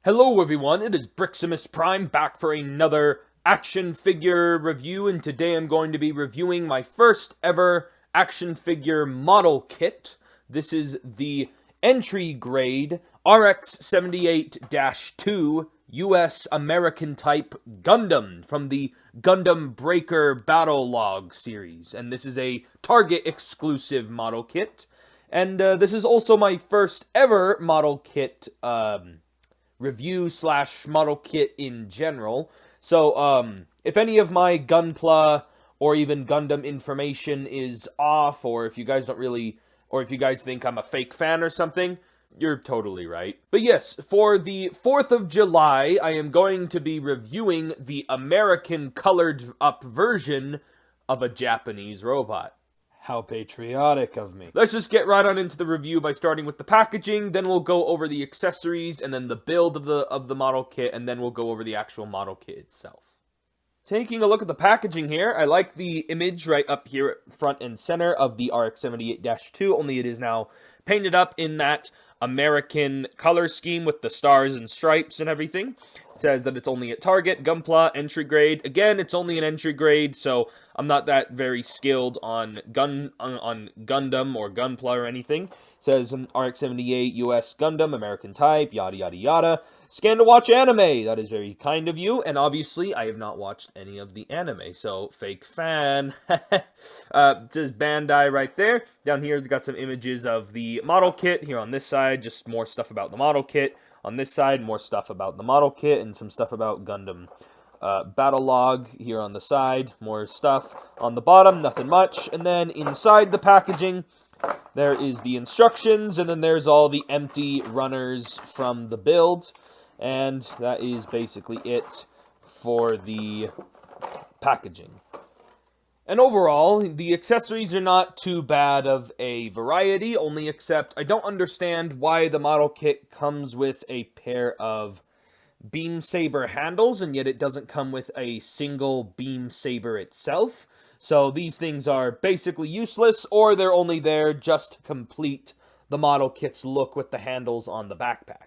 Hello everyone, it is Briximus Prime back for another action figure review, and today I'm going to be reviewing my first ever action figure model kit. This is the entry grade RX-78-2 US American type Gundam from the Gundam Breaker Battlouge series, and this is a Target exclusive model kit. And this is also my first ever model kit review slash model kit in general. So, if any of my Gunpla or even Gundam information is off, or if you guys don't really, or if you guys think I'm a fake fan or something, you're totally right. But yes, for the 4th of July, I am going to be reviewing the American colored up version of a Japanese robot. How patriotic of me. Let's just get right on into the review by starting with the packaging, then we'll go over the accessories, and then the build of the model kit, and then we'll go over the actual model kit itself. Taking a look at the packaging here, I like the image right up here front and center of the RX-78-2, only it is now painted up in that American color scheme with the stars and stripes and everything. It says that it's only at Target, Gunpla, entry grade. Again, it's only an entry grade, so I'm not that very skilled on Gundam or Gunpla or anything. It says RX-78 US Gundam, American type, yada yada yada. Scan to watch anime. That is very kind of you. And obviously, I have not watched any of the anime, so fake fan. Says Ban-Dai right there. Down here, it's got some images of the model kit. Here on this side, just more stuff about the model kit. On this side, more stuff about the model kit and some stuff about Gundam. Battle log here on the side, more stuff. On the bottom, nothing much. And then inside the packaging, there is the instructions, and then there's all the empty runners from the build. And that is basically it for the packaging. And overall, the accessories are not too bad of a variety, only except I don't understand why the model kit comes with a pair of beam saber handles, and yet it doesn't come with a single beam saber itself. So these things are basically useless, or they're only there just to complete the model kit's look with the handles on the backpack.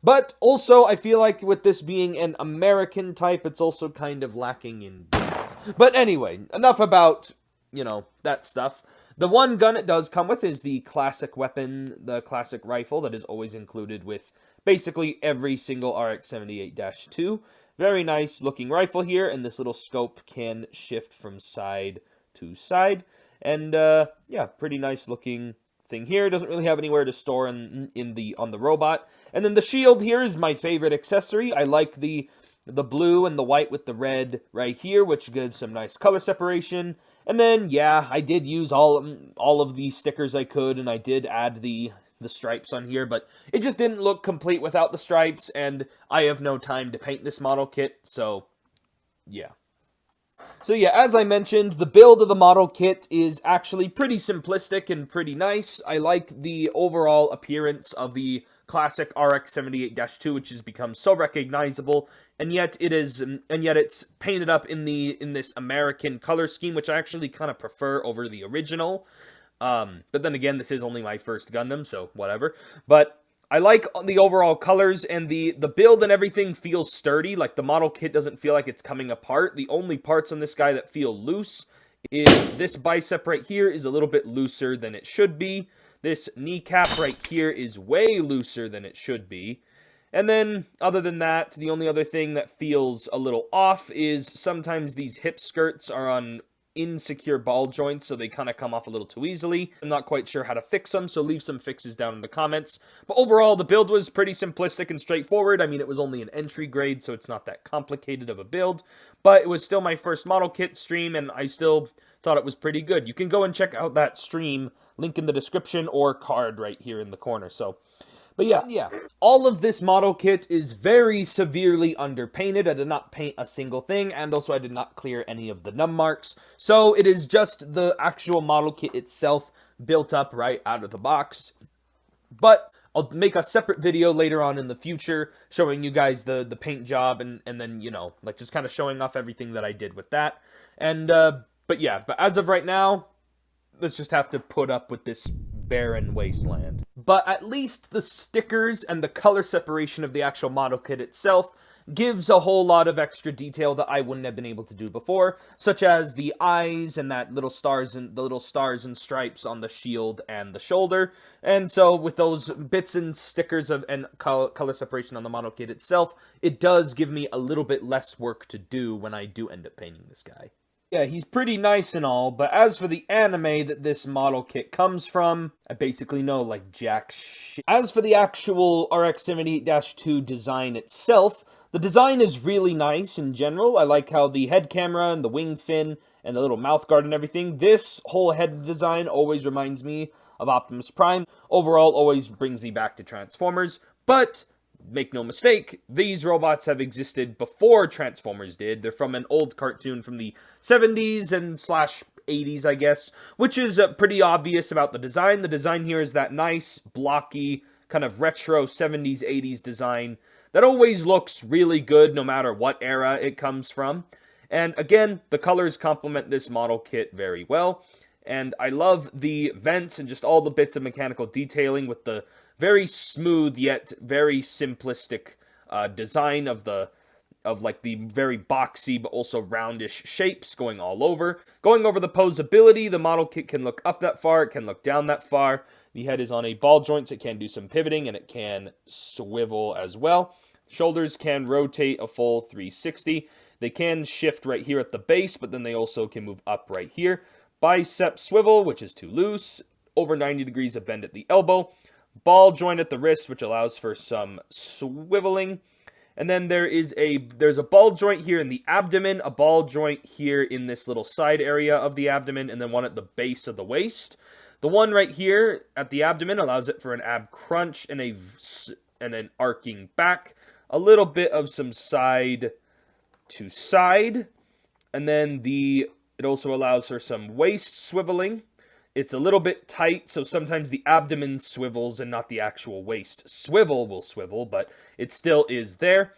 But also, I feel like with this being an American type, it's also kind of lacking in beams. But anyway, enough about, that stuff. The one gun it does come with is the classic weapon, the classic rifle that is always included with basically every single RX-78-2. Very nice looking rifle here, and this little scope can shift from side to side. And yeah, pretty nice looking thing here. It doesn't really have anywhere to store on the robot. And then the shield here is my favorite accessory. I like the blue and the white with the red right here, which gives some nice color separation. And then, yeah, I did use all of the stickers I could, and I did add the stripes on here, but it just didn't look complete without the stripes, and I have no time to paint this model kit, so yeah. So yeah, as I mentioned, the build of the model kit is actually pretty simplistic and pretty nice. I like the overall appearance of the classic RX-78-2, which has become so recognizable, and yet it's painted up in this American color scheme, which I actually kind of prefer over the original. But then again, this is only my first Gundam, so whatever. But I like the overall colors, and the build and everything feels sturdy. Like, the model kit doesn't feel like it's coming apart. The only parts on this guy that feel loose is this bicep right here is a little bit looser than it should be. This kneecap right here is way looser than it should be. And then, other than that, the only other thing that feels a little off is sometimes these hip skirts are on insecure ball joints, so they kind of come off a little too easily. I'm not quite sure how to fix them, so leave some fixes down in the comments. But overall, the build was pretty simplistic and straightforward. I mean, it was only an entry grade, so it's not that complicated of a build. But it was still my first model kit stream, and I still thought it was pretty good. You can go and check out that stream, link in the description or card right here in the corner. But yeah, all of this model kit is very severely underpainted. I did not paint a single thing, and also I did not clear any of the num marks. So it is just the actual model kit itself built up right out of the box. But I'll make a separate video later on in the future showing you guys the paint job and then, like just kind of showing off everything that I did with that. And, but as of right now, let's just have to put up with this barren wasteland. But at least the stickers and the color separation of the actual model kit itself gives a whole lot of extra detail that I wouldn't have been able to do before, such as the eyes and that little stars and the little stars and stripes on the shield and the shoulder. And so with those bits and stickers and color separation on the model kit itself, it does give me a little bit less work to do when I do end up painting this guy. Yeah, he's pretty nice and all, but as for the anime that this model kit comes from, I basically know like jack shit. As for the actual RX-78-2 design itself, the design is really nice in general. I like how the head camera and the wing fin and the little mouth guard and everything. This whole head design always reminds me of Optimus Prime. Overall, always brings me back to Transformers, but make no mistake, these robots have existed before Transformers did. They're from an old cartoon from the 70s and /80s, I guess, which is pretty obvious about the design. The design here is that nice, blocky, kind of retro 70s, 80s design that always looks really good no matter what era it comes from. And again, the colors complement this model kit very well. And I love the vents and just all the bits of mechanical detailing with the very smooth yet very simplistic design of the very boxy but also roundish shapes going all over. Going over the posability, the model kit can look up that far, it can look down that far. The head is on a ball joint, so it can do some pivoting, and it can swivel as well. Shoulders can rotate a full 360. They can shift right here at the base, but then they also can move up right here. Bicep swivel, which is too loose. Over 90 degrees of bend at the elbow. Ball joint at the wrist, which allows for some swiveling. And then there's a ball joint here in the abdomen, a ball joint here in this little side area of the abdomen, and then one at the base of the waist. The one right here at the abdomen allows it for an ab crunch and an arcing back. A little bit of some side to side. And then it also allows for some waist swiveling. It's a little bit tight, so sometimes the abdomen swivels and not the actual waist will swivel, but it still is there.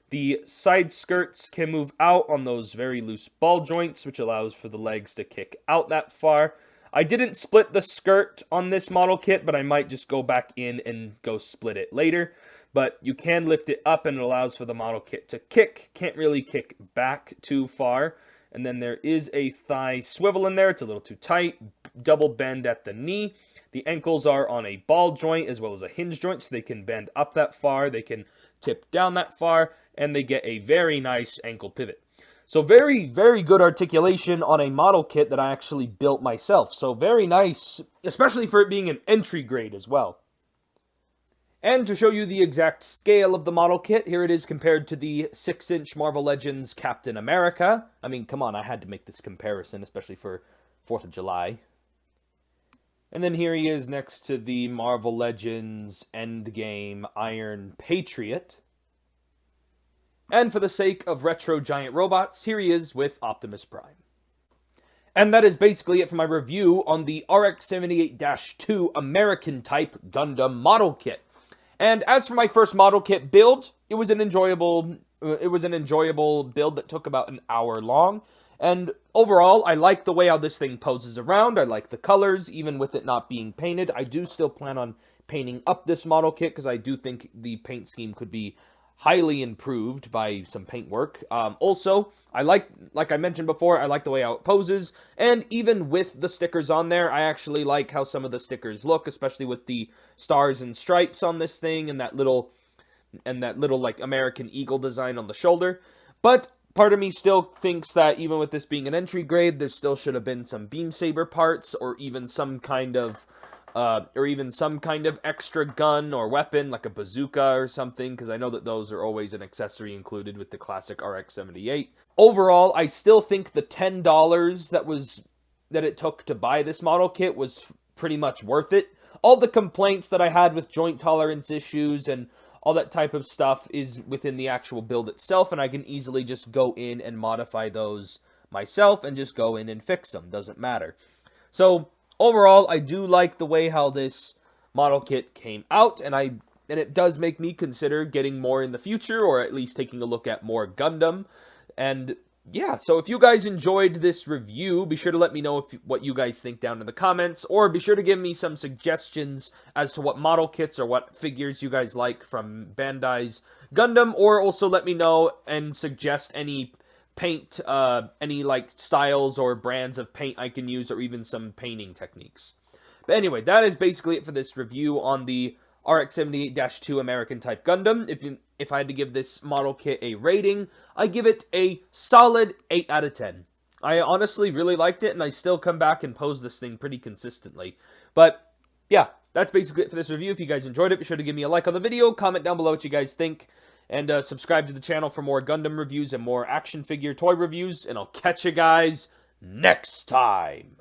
The side skirts can move out on those very loose ball joints, which allows for the legs to kick out that far. I didn't split the skirt on this model kit, but I might just go back in and go split it later. But you can lift it up, and it allows for the model kit to kick. Can't really kick back too far. And then there is a thigh swivel in there. It's a little too tight. Double bend at the knee. The ankles are on a ball joint as well as a hinge joint, so they can bend up that far. They can tip down that far, and they get a very nice ankle pivot. So very, very good articulation on a model kit that I actually built myself. So very nice, especially for it being an entry grade as well. And to show you the exact scale of the model kit, here it is compared to the 6-inch Marvel Legends Captain America. I mean, come on, I had to make this comparison, especially for 4th of July. And then here he is next to the Marvel Legends Endgame Iron Patriot. And for the sake of retro giant robots, here he is with Optimus Prime. And that is basically it for my review on the RX-78-2 American type Gundam model kit. And as for my first model kit build, it was an enjoyable build that took about an hour long. And overall, I like the way how this thing poses around. I like the colors, even with it not being painted. I do still plan on painting up this model kit because I do think the paint scheme could be highly improved by some paint work. Also, I like I mentioned before, I like the way how it poses, and even with the stickers on there, I actually like how some of the stickers look, especially with the stars and stripes on this thing, and that little like American eagle design on the shoulder. But part of me still thinks that even with this being an entry grade, there still should have been some beam saber parts, or even some kind of extra gun or weapon, like a bazooka or something, because I know that those are always an accessory included with the classic RX-78. Overall, I still think the $10 that it took to buy this model kit was pretty much worth it. All the complaints that I had with joint tolerance issues and all that type of stuff is within the actual build itself, and I can easily just go in and modify those myself and just go in and fix them. Doesn't matter. So overall, I do like the way how this model kit came out, and it does make me consider getting more in the future, or at least taking a look at more Gundam. And yeah, so if you guys enjoyed this review, be sure to let me know what you guys think down in the comments, or be sure to give me some suggestions as to what model kits or what figures you guys like from Bandai's Gundam, or also let me know and suggest any paint, any like styles or brands of paint I can use, or even some painting techniques. But anyway, that is basically it for this review on the RX-78-2 American Type Gundam. If I had to give this model kit a rating, I give it a solid 8 out of 10. I honestly really liked it, and I still come back and pose this thing pretty consistently. But, yeah, that's basically it for this review. If you guys enjoyed it, be sure to give me a like on the video, comment down below what you guys think, and subscribe to the channel for more Gundam reviews and more action figure toy reviews, and I'll catch you guys next time.